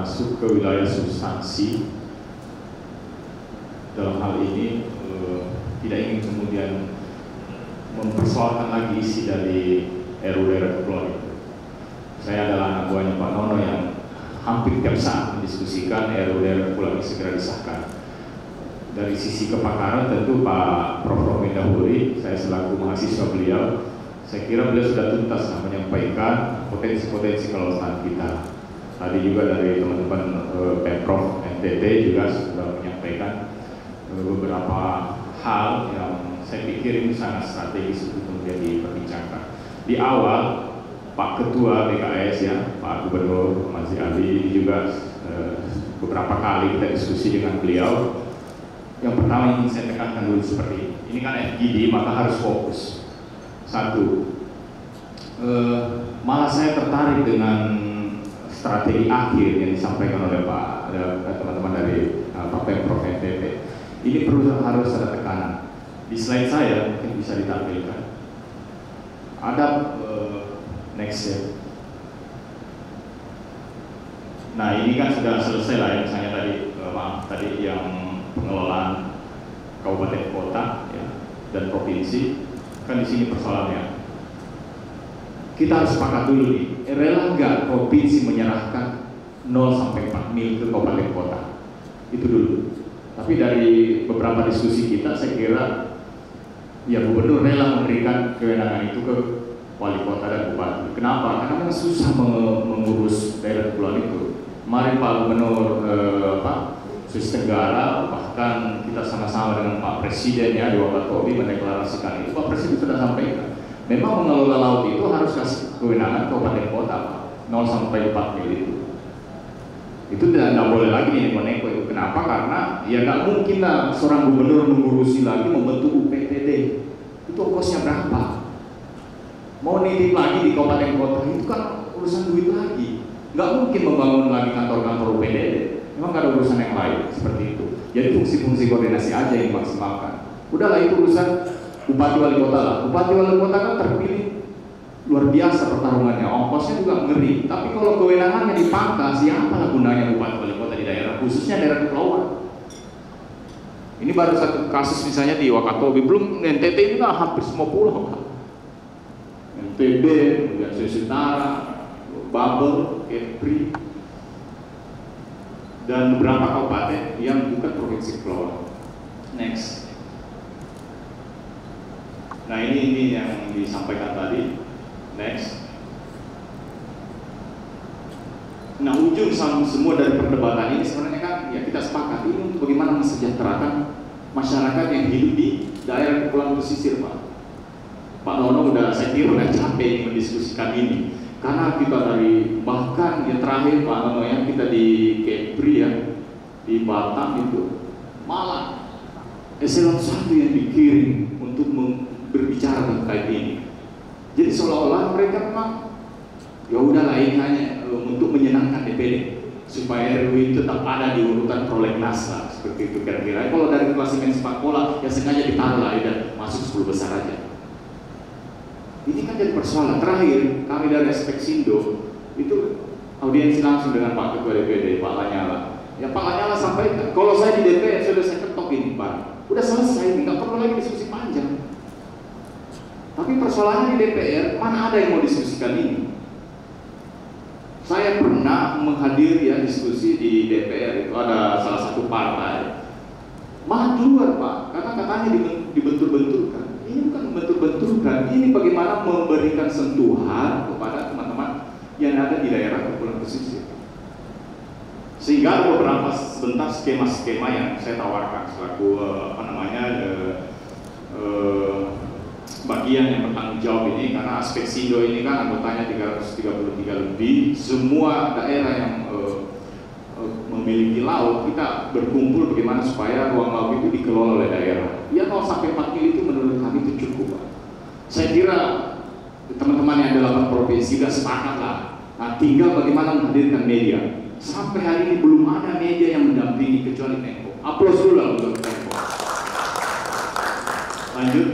masuk ke wilayah substansi. Dalam hal ini tidak ingin kemudian mempersoalkan lagi isi dari RUU Kepulauan itu. Saya adalah anak buahnya Pak Nono yang hampir tiap saat mendiskusikan RUU Kepulauan segera disahkan. Dari sisi kepakaran tentu Pak Prof. Romin Dahuri, saya selaku mahasiswa beliau, saya kira beliau sudah tuntas menyampaikan potensi-potensi kelautan kita. Tadi juga dari teman-teman Pemprov NTT juga sudah menyampaikan beberapa hal yang saya pikir ini sangat strategis untuk kemudian diperbincangkan. Di awal Pak Ketua BKS ya, Pak Gubernur Mas Ali juga beberapa kali kita diskusi dengan beliau. Yang pertama ingin saya tekankan dulu seperti ini. Ini kan FGD maka harus fokus. Satu, malah saya tertarik dengan strategi akhir yang disampaikan oleh teman-teman dari Pak Pemprov NTT. Ini harus ada tekanan. Di slide saya mungkin bisa ditampilkan. Ada next ya. Nah ini kan sudah selesai lah ya, misalnya tadi yang pengelolaan kabupaten kota ya, dan provinsi. Kan di sini persoalannya. Kita harus sepakat dulu nih, rela nggak provinsi menyerahkan 0 sampai 4 mil ke kabupaten kota? Itu dulu. Tapi dari beberapa diskusi kita, saya kira ya gubernur rela memberikan kewenangan itu ke wali kota dan bupati. Kenapa? Karena susah mengurus daerah kepulauan itu. Kemarin Pak Gubernur Sulawesi Tenggara, bahkan kita sama-sama dengan Pak Presiden ya di Wakatobi mendeklarasikan itu. Pak Presiden sudah sampaikan, memang mengelola laut itu harus kasih kewenangan kabupaten kota, Pak. 0 sampai 4 mil itu. Itu tidak boleh lagi neko-neko itu. Kenapa? Karena ya nggak mungkin lah seorang gubernur mengurusi lagi membentuk UPTD. Itu ongkosnya berapa? Mau nitip lagi di kabupaten kota itu kan urusan duit lagi. Nggak mungkin membangun lagi kantor-kantor UPTD. Memang nggak ada urusan yang lain seperti itu. Jadi fungsi-fungsi koordinasi aja yang dimaksimalkan. Udahlah itu urusan bupati wali kota lah. Bupati wali kota kan terpilih luar biasa pertarungannya, ongkosnya juga ngeri. Tapi kalau kewenangannya dipangkas, siapa gunanya bupati wali kota di daerah, khususnya daerah kepulauan? Ini baru satu kasus misalnya di Wakatobi, belum NTT ini kan hampir semua pulau, Pak. NTB, kemudian Sulawesi Utara, Babel, Kepri, dan beberapa kabupaten yang bukan provinsi kepulauan. Next. Nah ini yang disampaikan tadi. Next. Nah ujung semua dari perdebatan ini sebenarnya kan ya kita sepakat ini untuk bagaimana mensejahterakan masyarakat yang hidup di daerah kepulauan pesisir, Pak. Pak Nono saya kira udah capek mendiskusikan ini karena kita dari bahkan yang terakhir Pak Nono yang kita di Kepri ya di Batam itu malah eselon 1 yang dikirim untuk berbicara terkait ini. Jadi seolah-olah mereka memang ya udahlah ini hanya untuk menyenangkan DPD supaya RUU tetap ada di urutan prolegnas lah seperti itu kira-kira. Kalau dari klasimen sepak bola ya sengaja ditaruh lah dan masuk 10 besar aja. Ini kan jadi persoalan. Terakhir kami dari Aspeksindo itu audiensi langsung dengan Pak Ketua DPD Pak Lanyala. Ya Pak Lanyala sampaikan kalau saya di DPR sudah saya ketok ini Pak, udah selesai, nggak perlu lagi diskusi panjang. Tapi persoalannya di DPR, mana ada yang mau diskusikan ini? Saya pernah menghadiri ya diskusi di DPR, itu ada salah satu partai. Malah keluar Pak, karena katanya dibentur-benturkan. Ini bukan membentur-benturkan, ini bagaimana memberikan sentuhan kepada teman-teman yang ada di daerah kepulauan pesisir. Sehingga ada beberapa sebentar skema-skema yang saya tawarkan selaku bagian yang bertanggung jawab ini, karena Aspeksindo ini kan anggotanya 333 lebih, semua daerah yang memiliki laut, kita berkumpul bagaimana supaya ruang laut itu dikelola oleh daerah. Ya 0 sampai 4 mil itu menurut kami itu cukup, Pak. Saya kira teman-teman yang ada 8 provinsi sudah sepakat lah. Nah, tinggal bagaimana menghadirkan media. Sampai hari ini belum ada media yang mendampingi kecuali Tempo. Aplaus dulu lah untuk Tempo. Lanjut.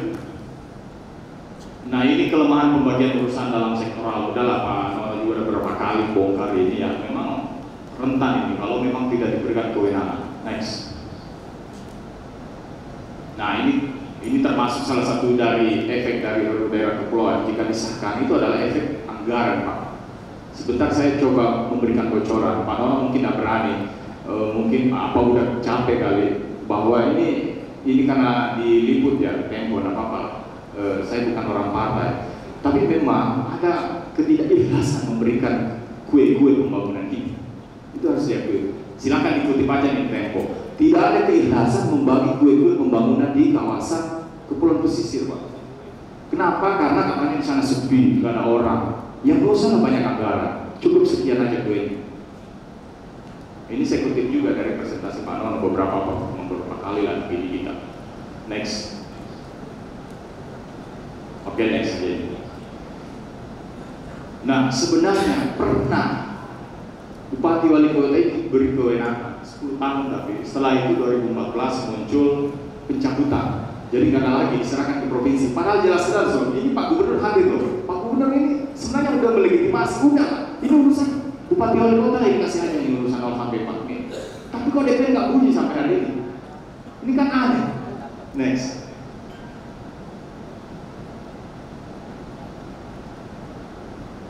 Nah ini kelemahan pembagian urusan dalam sektoral. Udahlah Pak, juga ada beberapa kali bongkar ini ya. Memang rentan ini kalau memang tidak diberikan kewenangan. Next. Nah, ini termasuk salah satu dari efek dari daerah kepulauan jika disahkan, itu adalah efek anggaran, Pak. Sebentar saya coba memberikan bocoran, Pak Nono mungkin tidak berani, mungkin apa udah capek kali, bahwa ini karena diliput ya Tempo, tidak apa-apa. Saya bukan orang partai, tapi memang ada ketidakikhlasan memberikan kue-kue pembangunan ini. Itu harus diakui. Silakan dikutip aja nih Tempo. Tidak ada keikhlasan membagi kue-kue pembangunan di kawasan kepulauan pesisir, Pak. Kenapa? Karena katanya di sana sepi, nggak ada orang. Yang gak usah banyak anggaran, cukup sekian aja kue. Ini saya kutip juga dari presentasi Pak Nono beberapa kali lah di kita. Next. Oke, next aja. Nah, sebenarnya pernah Bupati Wali Kota itu beri kewenangan 10 tahun, tapi setelah itu 2014 muncul pencabutan. Jadi nggak ada lagi diserahkan ke provinsi. Padahal jelas-jelas ini Pak Gubernur hadir loh. Pak Gubernur ini sebenarnya udah melegitimasi, udah ini urusan Bupati Wali Kota lagi kasih aja ini urusan awal sampai Pak ini. Tapi kok DPR nggak bunyi sampai hari ini? Ini kan aneh. Next.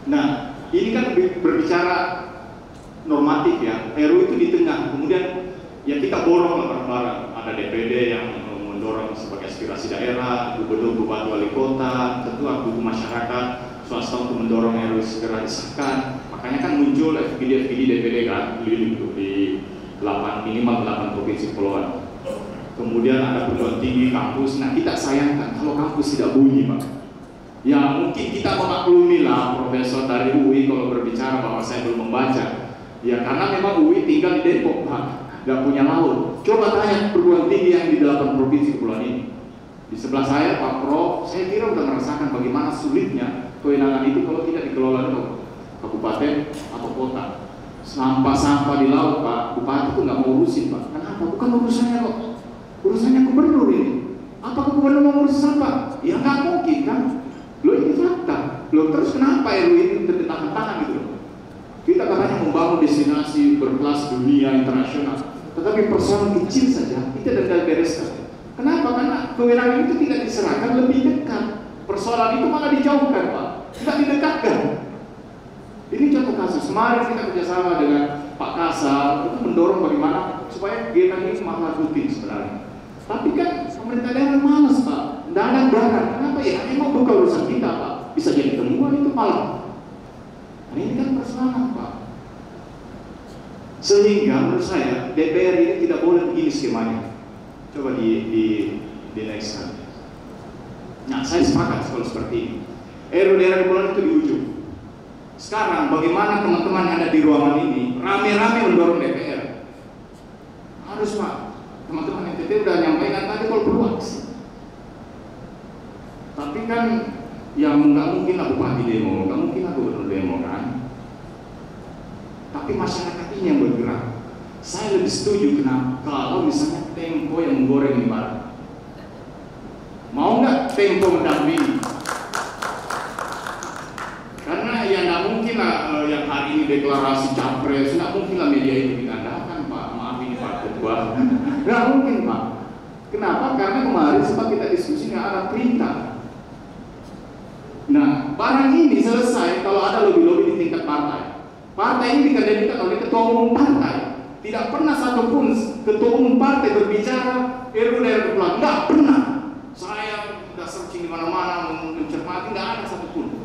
Nah, ini kan berbicara normatif ya. RU itu di tengah, kemudian ya kita borong bareng-bareng. Ada DPD yang mendorong sebagai aspirasi daerah, gubernur, bupati, wali kota, tentu aku masyarakat, swasta untuk mendorong RU segera disahkan. Makanya kan muncul FGD DPD kan, di 8 minimal 8 provinsi kepulauan. Kemudian ada perguruan tinggi, kampus. Nah, kita sayangkan kalau kampus tidak bunyi, Pak. Ya mungkin kita memaklumi lah profesor dari UI kalau berbicara bahwa saya belum membaca. Ya karena memang UI tinggal di Depok, Pak, nggak punya laut. Coba tanya perguruan tinggi yang di 8 provinsi kepulauan ini. Di sebelah saya Pak Prof, saya kira udah merasakan bagaimana sulitnya kewenangan itu kalau tidak dikelola oleh kabupaten atau kota. Sampah-sampah di laut, Pak, bupati tuh nggak mau urusin, Pak. Kenapa? Bukan urusannya kok. Urusannya gubernur ini. Apakah gubernur mau urus sampah? Ya nggak mungkin kan. Loh ini fakta. Loh terus kenapa RU ini tertahan-tahan gitu loh? Kita katanya membangun destinasi berkelas dunia internasional, tetapi persoalan kecil saja kita tidak bereskan. Kenapa? Karena kewenangan itu tidak diserahkan lebih dekat. Persoalan itu malah dijauhkan, Pak. Tidak didekatkan. Ini contoh kasus. Kemarin kita kerjasama dengan Pak Kasal itu mendorong bagaimana supaya kegiatan ini malah rutin sebenarnya. Tapi kan pemerintah daerah malas, Pak. Tidak ada anggaran. Kenapa ya? Emang bukan urusan kita, Pak. Bisa jadi temuan itu malah. Nah, ini kan persoalan, Pak. Sehingga menurut saya DPR ini tidak boleh begini skemanya. Coba di next slide. Nah, saya sepakat kalau seperti ini. RU daerah kepulauan itu di ujung. Sekarang bagaimana teman-teman yang ada di ruangan ini rame-rame mendorong DPR? Harus, Pak. Teman-teman NTT udah nyampaikan tadi kalau perlu aksi. Tapi kan yang nggak mungkin lah bupati demo, nggak mungkin lah gubernur demo kan. Tapi masyarakat ini yang bergerak. Saya lebih setuju kenapa kalau misalnya Tempo yang menggoreng di barat. Mau nggak Tempo mendampingi? Karena ya nggak mungkin lah yang hari ini deklarasi capres, nggak mungkin lah media itu ditandahkan, Pak. Maaf ini Pak Ketua, nggak mungkin, Pak. Kenapa? Karena kemarin sempat kita diskusi nggak ada perintah. Nah, barang ini selesai kalau ada lobby-lobby di tingkat partai. Partai ini dikendalikan oleh ketua umum partai. Tidak pernah satupun ketua umum partai berbicara RU daerah kepulauan. Nggak pernah. Saya sudah searching di mana-mana mencermati, nggak ada satupun.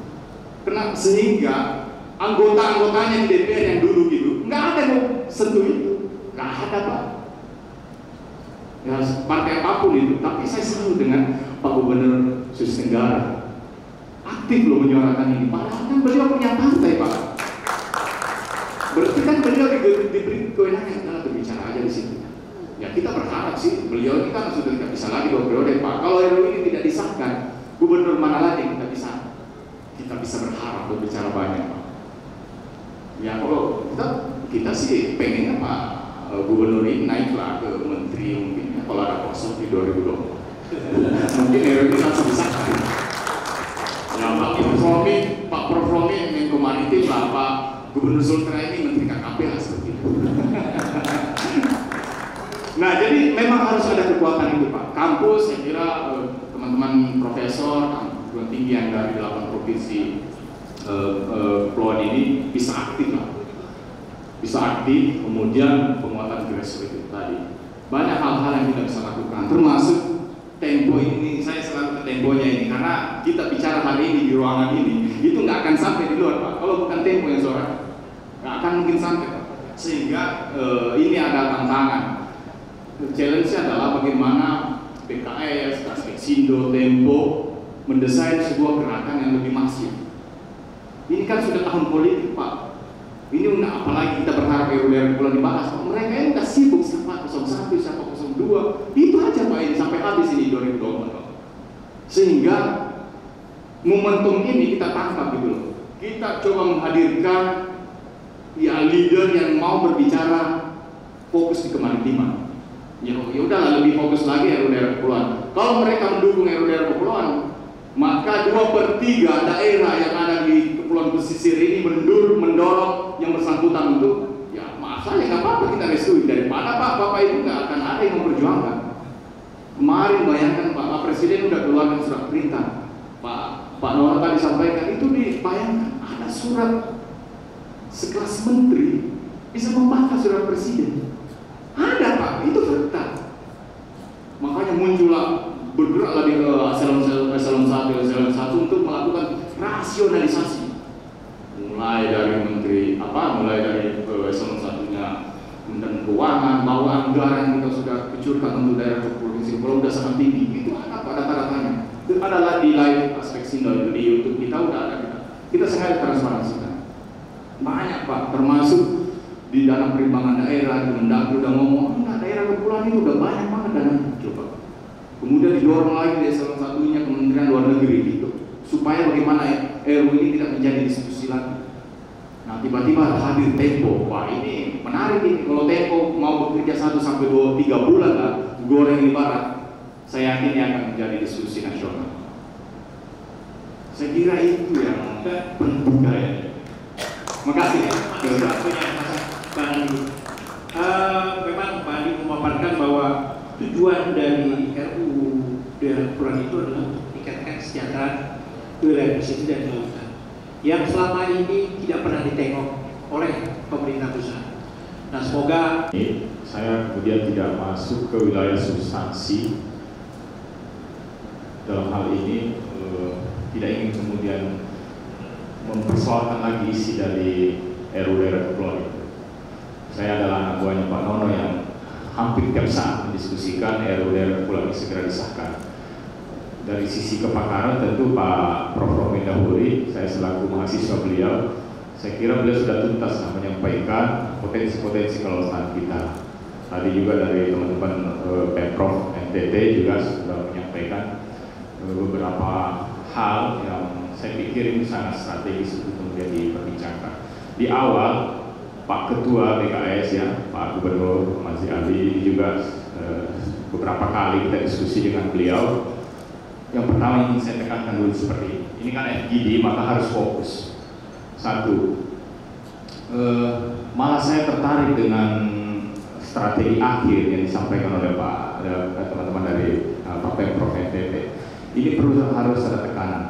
Kenapa? Sehingga anggota-anggotanya di DPR yang dulu gitu, nggak ada yang sentuh itu. Nggak ada, Pak. Ya, partai apapun itu. Tapi saya selalu dengan Pak Gubernur Sulawesi Tenggara. Aktif loh menyuarakan ini, padahal kan beliau punya partai, Pak. Berarti kan beliau diberi kewenangan dalam berbicara aja di situ. Ya kita berharap sih beliau ini kan sudah tidak bisa lagi 2 periode, Pak. Kalau RU ini tidak disahkan, gubernur mana lagi yang kita bisa berharap berbicara banyak, Pak. Ya kalau kita sih pengennya Pak gubernur ini naiklah ke menteri mungkin ya, kalau ada kosong di 2020. Mungkin RU ini langsung disahkan. Ya Pak Prof Romi Menko Maritim lah, Pak Gubernur Sultra ini Menteri KKP lah seperti itu. Nah, jadi memang harus ada kekuatan itu, Pak. Kampus, saya kira teman-teman profesor, perguruan tinggi yang dari 8 provinsi Kepulauan ini bisa aktif lah. Bisa aktif, kemudian penguatan grassroots itu tadi. Banyak hal-hal yang kita bisa lakukan, termasuk tempo ini. Saya selalu ke temponya ini, karena kita bicara hari ini di ruangan ini, itu nggak akan sampai di luar, Pak. Kalau bukan tempo yang suara, nggak akan mungkin sampai, Pak. Sehingga ini ada tantangan. Challenge-nya adalah bagaimana PKS, Aspeksindo, Tempo mendesain sebuah gerakan yang lebih masif. Ini kan sudah tahun politik, Pak. Ini apalagi kita berharap RUU Kepulauan dibahas. Mereka ini udah sibuk siapa 01, siapa 02. Itu aja, Pak, ini sampai habis ini 2024, Pak. Sehingga momentum ini kita tangkap gitu loh. Kita coba menghadirkan ya leader yang mau berbicara fokus di kemaritiman. Ya udahlah, lebih fokus lagi RUU Kepulauan. Kalau mereka mendukung RUU Kepulauan, maka 2/3 daerah yang ada di Kepulauan Pesisir ini mendorong yang bersangkutan untuk, ya maaf saja nggak apa-apa kita restui. Daripada Bapak Ibu nggak akan ada yang memperjuangkan. Kemarin bayangkan Pak Presiden udah keluarkan surat perintah. Pak Nono tadi sampaikan itu, dibayangkan ada surat sekelas menteri bisa membantah surat Presiden. Ada, Pak, itu fakta. Makanya muncullah, bergeraklah di eselon 1 untuk melakukan rasionalisasi. Mulai dari mulai dari eselon 1-nya Kementerian Keuangan, bahwa anggaran kita sudah kucurkan untuk daerah provinsi Kepulauan sudah sangat tinggi. Itu ada data-datanya. Itu adalah di live Aspeksindo itu di YouTube kita udah ada. Kita sengaja transparansikan. Banyak, Pak, termasuk di dalam perimbangan daerah, Kemendagri udah ngomong, enggak, daerah kepulauan itu udah banyak banget dananya, coba. Kemudian didorong lagi di salah satunya Kementerian Luar Negeri gitu, supaya bagaimana RUU ini tidak menjadi diskusi lagi. Nah, tiba-tiba hadir Tempo. Wah, ini menarik ini. Kalau Tempo mau bekerja 1 sampai 3 bulan lah, goreng di barat, saya yakin ini akan menjadi diskusi nasional. Saya kira itu yang penting kayaknya. Makasih ya. Memang Pak Andi memaparkan bahwa tujuan dari RUU daerah kepulauan itu adalah untuk meningkatkan kesejahteraan wilayah pesisir dan lautan yang selama ini tidak pernah ditengok oleh pemerintah pusat. Nah, semoga saya kemudian tidak masuk ke wilayah substansi dalam hal ini, tidak ingin kemudian mempersoalkan lagi isi dari RUU daerah kepulauan itu. Saya adalah anak buahnya Pak Nono yang hampir tiap saat mendiskusikan RUU daerah kepulauan ini segera disahkan. Dari sisi kepakaran tentu Pak Prof. Romin Dahuri, saya selaku mahasiswa beliau, saya kira beliau sudah tuntas menyampaikan potensi-potensi kelautan kita. Tadi juga dari teman-teman Pemprov NTT juga sudah menyampaikan beberapa hal yang saya pikir ini sangat strategis untuk kemudian diperbincangkan. Di awal Pak Ketua BKS ya, Pak Gubernur Mas Ali juga beberapa kali kita diskusi dengan beliau. Yang pertama ingin saya tekankan dulu seperti ini kan FGD, maka harus fokus. Satu, malah saya tertarik dengan strategi akhir yang disampaikan oleh teman-teman dari Pak Pemprov NTT. Ini harus ada tekanan.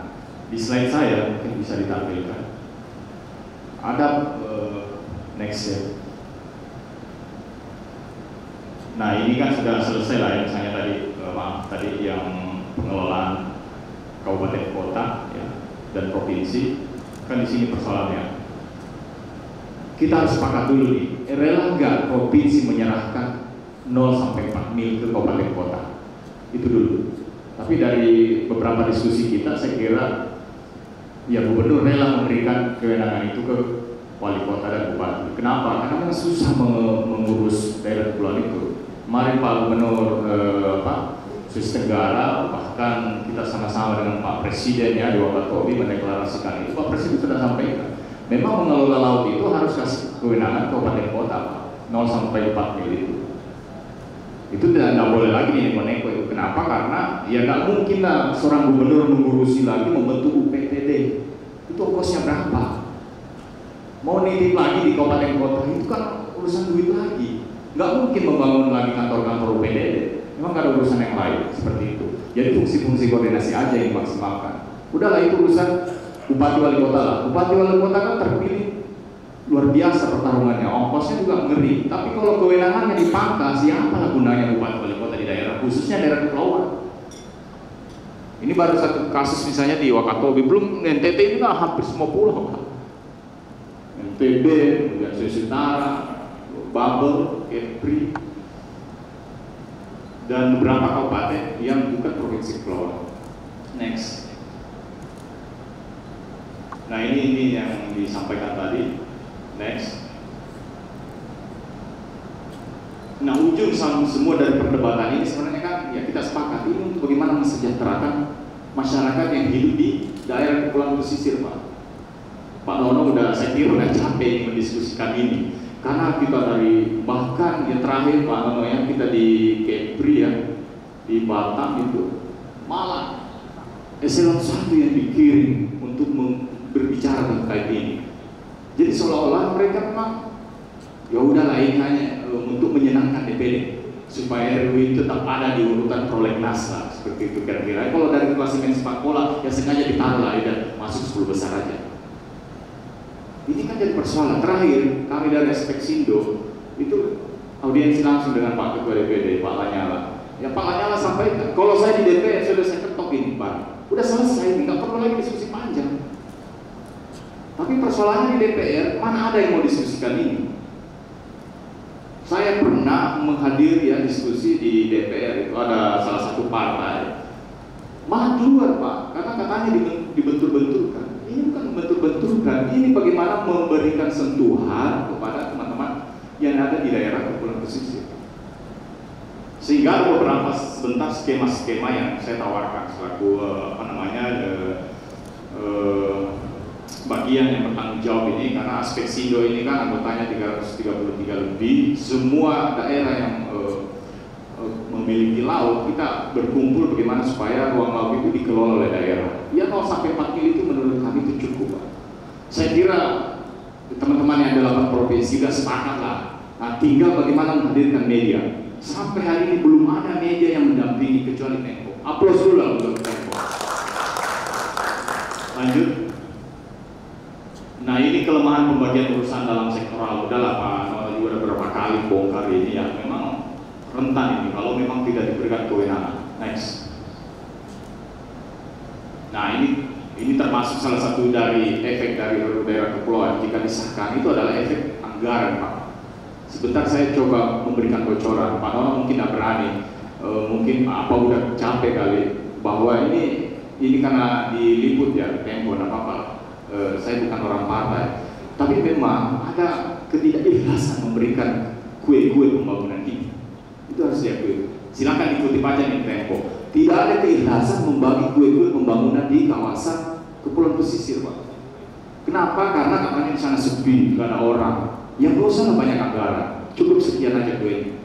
Di slide saya mungkin bisa ditampilkan. Ada next ya. Nah, ini kan sudah selesai lah ya, misalnya tadi yang pengelolaan kabupaten kota ya, dan provinsi. Kan di sini persoalannya. Kita harus sepakat dulu nih, rela nggak provinsi menyerahkan 0 sampai 4 mil ke kabupaten kota? Itu dulu. Tapi dari beberapa diskusi kita, saya kira ya gubernur rela memberikan kewenangan itu ke wali kota dan bupati. Kenapa? Karena susah mengurus daerah kepulauan itu. Kemarin Pak Gubernur Sulawesi Tenggara, bahkan kita sama-sama dengan Pak Presiden ya di Wakatobi mendeklarasikan itu. Pak Presiden sudah sampaikan, memang mengelola laut itu harus kasih kewenangan kabupaten kota, Pak. 0 sampai 4 mil itu. Itu tidak boleh lagi nih meneko itu. Kenapa? Karena ya nggak mungkin lah seorang gubernur mengurusi lagi membentuk UPTD. Itu ongkosnya berapa? Mau nitip lagi di kabupaten kota itu kan urusan duit lagi. Nggak mungkin membangun lagi kantor-kantor UPDD. Memang nggak ada urusan yang lain seperti itu. Jadi fungsi-fungsi koordinasi aja yang dimaksimalkan. Udahlah itu urusan bupati wali kota lah. Bupati wali kota kan terpilih luar biasa pertarungannya, ongkosnya juga ngeri. Tapi kalau kewenangannya dipangkas, siapa gunanya bupati wali kota di daerah, khususnya daerah kepulauan? Ini baru satu kasus misalnya di Wakatobi, belum NTT ini kan hampir semua pulau. NTB, kemudian Sulawesi Utara, Babel, Kepri, dan beberapa kabupaten yang bukan provinsi kepulauan. Next. Nah ini yang disampaikan tadi. Next. Nah ujung semua dari perdebatan ini sebenarnya kan ya kita sepakat ini untuk bagaimana mensejahterakan masyarakat yang hidup di daerah kepulauan pesisir, Pak. Pak Nono saya kira udah capek mendiskusikan ini karena kita dari bahkan yang terakhir Pak Nono yang kita di Kepri ya di Batam itu malah eselon 1 yang dikirim untuk berbicara terkait ini. Jadi seolah-olah mereka memang ya udahlah ini hanya untuk menyenangkan DPD supaya RW tetap ada di urutan prolegnas lah seperti itu kira-kira. Kalau dari klasemen sepak bola ya sengaja ditaruh lah dan masuk 10 besar aja. Ini kan jadi persoalan. Terakhir kami dari Aspeksindo itu audiensi langsung dengan Pak Ketua DPD Pak Lanyala. Ya Pak Lanyala sampaikan kalau saya di DPR sudah saya ketok ini Pak, udah selesai, nggak perlu lagi diskusi panjang. Tapi persoalannya di DPR, mana ada yang mau diskusikan ini? Saya pernah menghadiri ya diskusi di DPR, itu ada salah satu partai malah keluar Pak, karena katanya dibentur-benturkan. Ini bukan membentur-benturkan, ini bagaimana memberikan sentuhan kepada teman-teman yang ada di daerah kepulauan pesisir. Sehingga ada beberapa sebentar skema-skema yang saya tawarkan selaku bagian yang bertanggung jawab ini, karena Aspeksindo ini kan anggotanya 333 lebih, semua daerah yang memiliki laut kita berkumpul bagaimana supaya ruang laut itu dikelola oleh daerah. Ya 0 sampai 4 kilo itu menurut kami itu cukup, Pak. Saya kira teman-teman yang ada 8 provinsi sudah sepakat lah. Nah, tinggal bagaimana menghadirkan media. Sampai hari ini belum ada media yang mendampingi kecuali Tempo. Aplaus dulu lah untuk Tempo. Lanjut. Nah ini kelemahan pembagian urusan dalam sektoral. Udahlah Pak Nono juga beberapa kali bongkar ini ya. Memang rentan ini kalau memang tidak diberikan kewenangan. Next. Nah ini termasuk salah satu dari efek dari daerah kepulauan jika disahkan itu adalah efek anggaran Pak. Sebentar saya coba memberikan bocoran. Pak Nono mungkin tidak berani, mungkin apa udah capek kali bahwa ini karena diliput ya Tempo, tidak apa-apa. Saya bukan orang partai, tapi memang ada ketidakikhlasan memberikan kue-kue pembangunan ini. Itu harus diakui. Silakan ikuti aja nih Tempo. Tidak ada keikhlasan membagi kue-kue pembangunan di kawasan kepulauan pesisir, Pak. Kenapa? Karena katanya di sana sepi, nggak ada orang. Yang gak usah banyak anggaran, cukup sekian aja kue.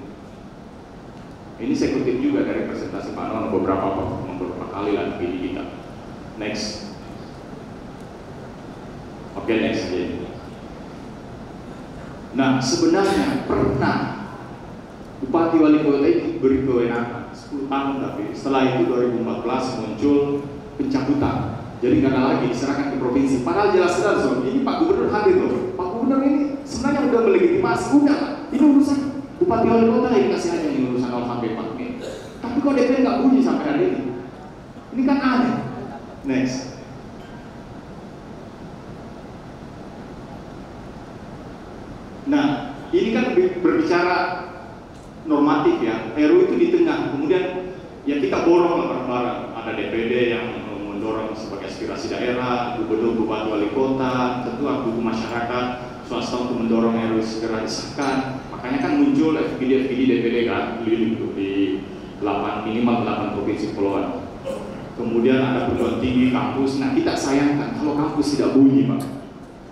Ini saya kutip juga dari presentasi Pak Nono beberapa kali lah di kita. Next. Oke, next aja. Nah, sebenarnya pernah Bupati Wali Kota itu beri kewenangan 10 tahun, tapi setelah itu 2014 muncul pencabutan. Jadi nggak ada lagi diserahkan ke provinsi. Padahal jelas-jelas ini Pak Gubernur hadir loh. Pak Gubernur ini sebenarnya udah melegitimasi, udah ini urusan Bupati Wali Kota lagi kasih aja ini urusan 0 sampai 4 menit. Tapi kok DPR nggak bunyi sampai hari ini? Ini kan aneh. Next. Nah, ini kan berbicara normatif ya. RU itu di tengah, kemudian ya kita borong bareng-bareng. Ada DPD yang mendorong sebagai aspirasi daerah, gubernur, bupati, wali kota, tentu aku masyarakat, swasta untuk mendorong RU segera disahkan. Makanya kan muncul FGD DPD kan, keliling tuh di minimal 8 provinsi kepulauan. Kemudian ada perguruan tinggi, kampus. Nah kita sayangkan kalau kampus tidak bunyi Pak.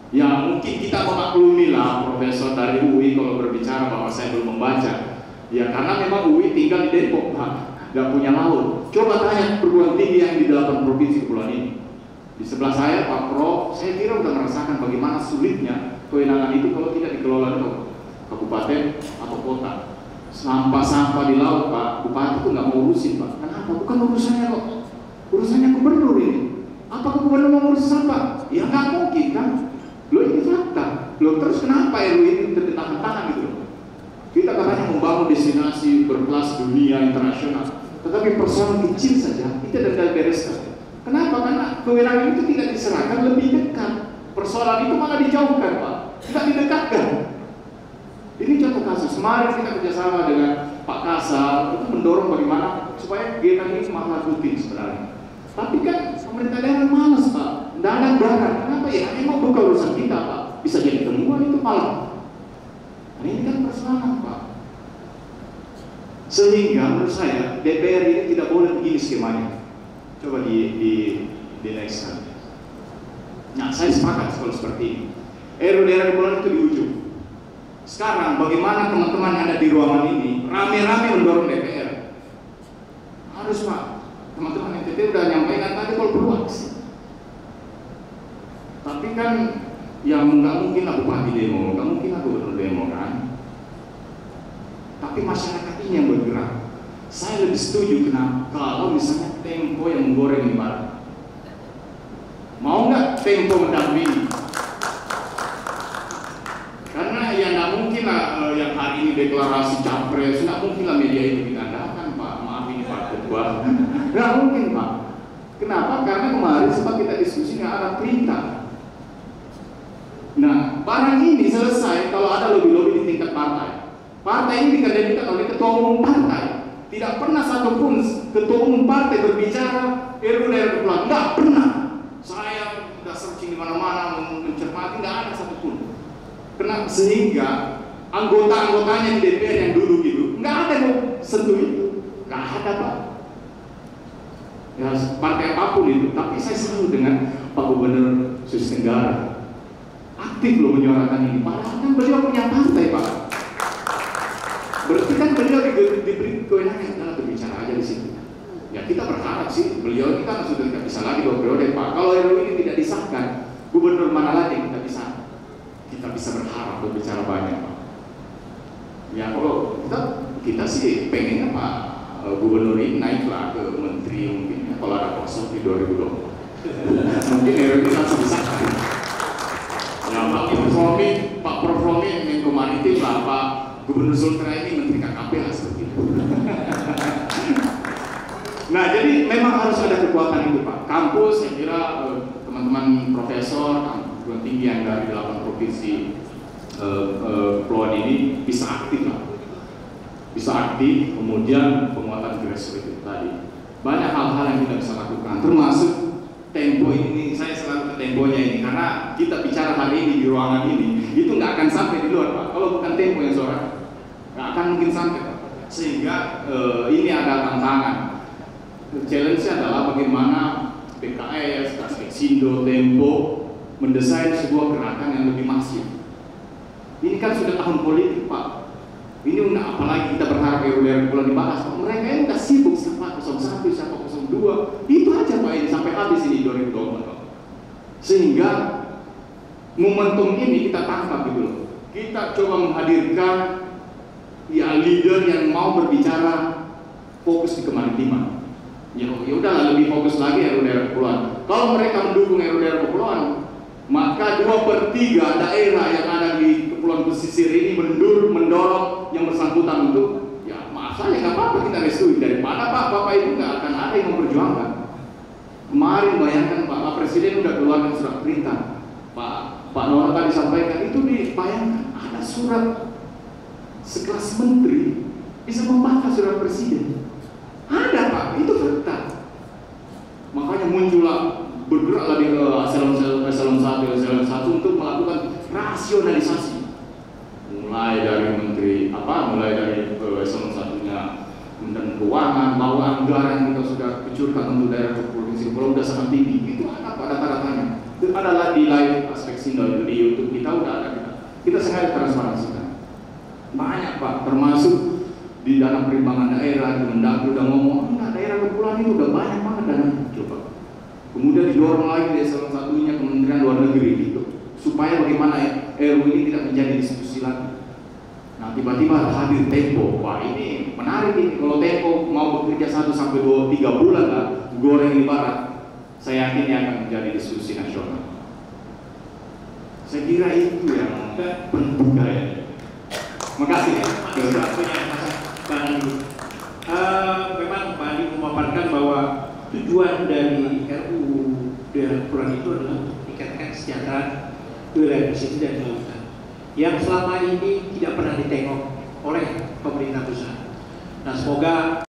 Ya mungkin kita memaklumi lah profesor dari UI kalau berbicara bahwa saya belum membaca. Ya karena memang UI tinggal di Depok Pak, nggak punya laut. Coba tanya perguruan tinggi yang di 8 provinsi kepulauan ini. Di sebelah saya Pak Prof, saya kira udah merasakan bagaimana sulitnya kewenangan itu kalau tidak dikelola dulu. kabupaten atau kota. Sampah-sampah di laut, Pak, bupati itu nggak mau urusin, Pak. Kenapa? Bukan urusannya kok. Urusannya gubernur ini. Apakah gubernur mau urus sampah? Ya nggak mungkin kan. Loh, ini fakta. Loh, terus kenapa RW ini tertahan-tahan gitu loh? Kita katanya membangun destinasi berkelas dunia internasional, tetapi persoalan kecil saja itu tidak bereskan. Kenapa? Karena kewenangan itu tidak diserahkan lebih dekat. Persoalan itu malah dijauhkan, Pak. Tidak didekatkan. Ini contoh kasus. Kemarin kita kerjasama dengan Pak Kasal itu mendorong bagaimana supaya kegiatan ini malah rutin sebenarnya. Tapi kan pemerintah daerah malas, Pak. Tidak ada anggaran. Kenapa ya? Emang bukan urusan kita, Pak. Bisa jadi temuan itu malah. Nah, ini kan persoalan, Pak. Sehingga menurut saya DPR ini tidak boleh begini skemanya. Coba di next slide. Nah, saya sepakat kalau seperti ini. RW daerah kepulauan itu di ujung. Sekarang bagaimana teman-teman yang ada di ruangan ini rame-rame mendorong DPR? Harus, Pak. Teman-teman NTT udah nyampaikan tadi kalau perlu aksi. Tapi kan yang nggak mungkin lah bupati demo, nggak mungkin lah gubernur demo kan. Tapi masyarakat ini yang bergerak. Saya lebih setuju kenapa kalau misalnya Tempo yang menggoreng di Barat. Mau nggak Tempo mendampingi? Karena ya nggak mungkin lah yang hari ini deklarasi capres, nggak mungkin lah media itu ditandahkan, Pak. Maaf ini Pak Ketua, nggak mungkin, Pak. Kenapa? Karena kemarin sempat kita diskusi nggak ada perintah. Nah, barang ini selesai kalau ada lobby-lobby di tingkat partai. Partai ini dikendalikan oleh ketua umum partai. Tidak pernah satupun ketua umum partai berbicara RW daerah kepulauan. Nggak pernah. Saya sudah searching di mana-mana mencermati, nggak ada satupun. Kenapa? Sehingga anggota-anggotanya di DPR yang dulu gitu, nggak ada yang sentuh itu. Nggak ada, Pak. Ya, partai apapun itu. Tapi saya selalu dengan Pak Gubernur Sulawesi Tenggara. Aktif loh menyuarakan ini. Padahal kan beliau punya partai, Pak. Berarti kan beliau diberi kewenangan dalam berbicara aja di situ. Ya kita berharap sih beliau ini kan sudah tidak bisa lagi 2 periode, Pak. Kalau RW ini tidak disahkan, gubernur mana lagi yang kita bisa berharap berbicara banyak, Pak. Ya kalau kita sih pengennya Pak gubernur ini naiklah ke menteri mungkin ya, kalau ada kosong di 2020. Mungkin RW ini langsung disahkan. Ya Pak Prof Romi Menko Maritim lah, Pak Gubernur Sultra ini Menteri KKP lah seperti itu. Nah jadi memang harus ada kekuatan itu, Pak. Kampus saya kira teman-teman profesor perguruan tinggi yang dari 8 provinsi Kepulauan ini bisa aktif lah. Bisa aktif, kemudian penguatan grassroots itu tadi. Banyak hal-hal yang kita bisa lakukan, termasuk Tempo ini. Saya selalu ke Temponya ini karena kita bicara hari ini di ruangan ini itu nggak akan sampai di luar, Pak. Kalau bukan Tempo yang suara, nggak akan mungkin sampai, Pak. Sehingga ini ada tantangan. Challenge-nya adalah bagaimana PKS, Aspeksindo, Tempo mendesain sebuah gerakan yang lebih masif. Ini kan sudah tahun politik, Pak. Ini udah apalagi kita berharap RW bulan dibahas. Mereka ini udah sibuk siapa 01, siapa 02. Itu aja, Pak, ini sampai habis ini 2024, Pak. Sehingga momentum ini kita tangkap gitu loh. Kita coba menghadirkan ya leader yang mau berbicara fokus di kemaritiman. Ya udahlah lebih fokus lagi RW daerah kepulauan. Kalau mereka mendukung RW daerah kepulauan, maka 2/3 daerah yang ada di kepulauan pesisir ini mendorong yang bersangkutan untuk ya maaf saya nggak apa-apa kita restui daripada Bapak itu nggak akan ada yang memperjuangkan. Kemarin bayangkan Pak Presiden udah keluarkan surat perintah. Pak Nora tadi sampaikan itu dibayangkan ada surat sekelas menteri bisa membantah surat Presiden. Ada, Pak, itu fakta. Makanya muncullah bergeraklah di eselon 1 untuk melakukan rasionalisasi. Mulai dari mulai dari eselon 1-nya Kementerian Keuangan, bahwa anggaran kita sudah kucurkan untuk daerah provinsi Kepulauan sudah sangat tinggi. Itu ada pada data-datanya. Itu adalah di live Aspeksindo di YouTube kita udah ada kita sengaja transparansikan. Banyak, Pak, termasuk di dalam perimbangan daerah, Kemendagri udah ngomong, enggak daerah kepulauan itu udah banyak banget dananya. Coba. Kemudian didorong lagi di salah satunya Kementerian Luar Negeri gitu, supaya bagaimana RW ini tidak menjadi diskusi lagi. Nah tiba-tiba hadir Tempo, wah ini menarik ini, kalau Tempo mau bekerja 1 sampai 3 bulan lah, goreng di barat, saya yakin ini akan menjadi diskusi nasional. Saya kira itu yang penting kayaknya. Makasih ya. Memang Pak Andi memaparkan bahwa tujuan dari RUU daerah kepulauan itu adalah untuk meningkatkan kesejahteraan wilayah pesisir dan lautan yang selama ini tidak pernah ditengok oleh pemerintah pusat. Nah, semoga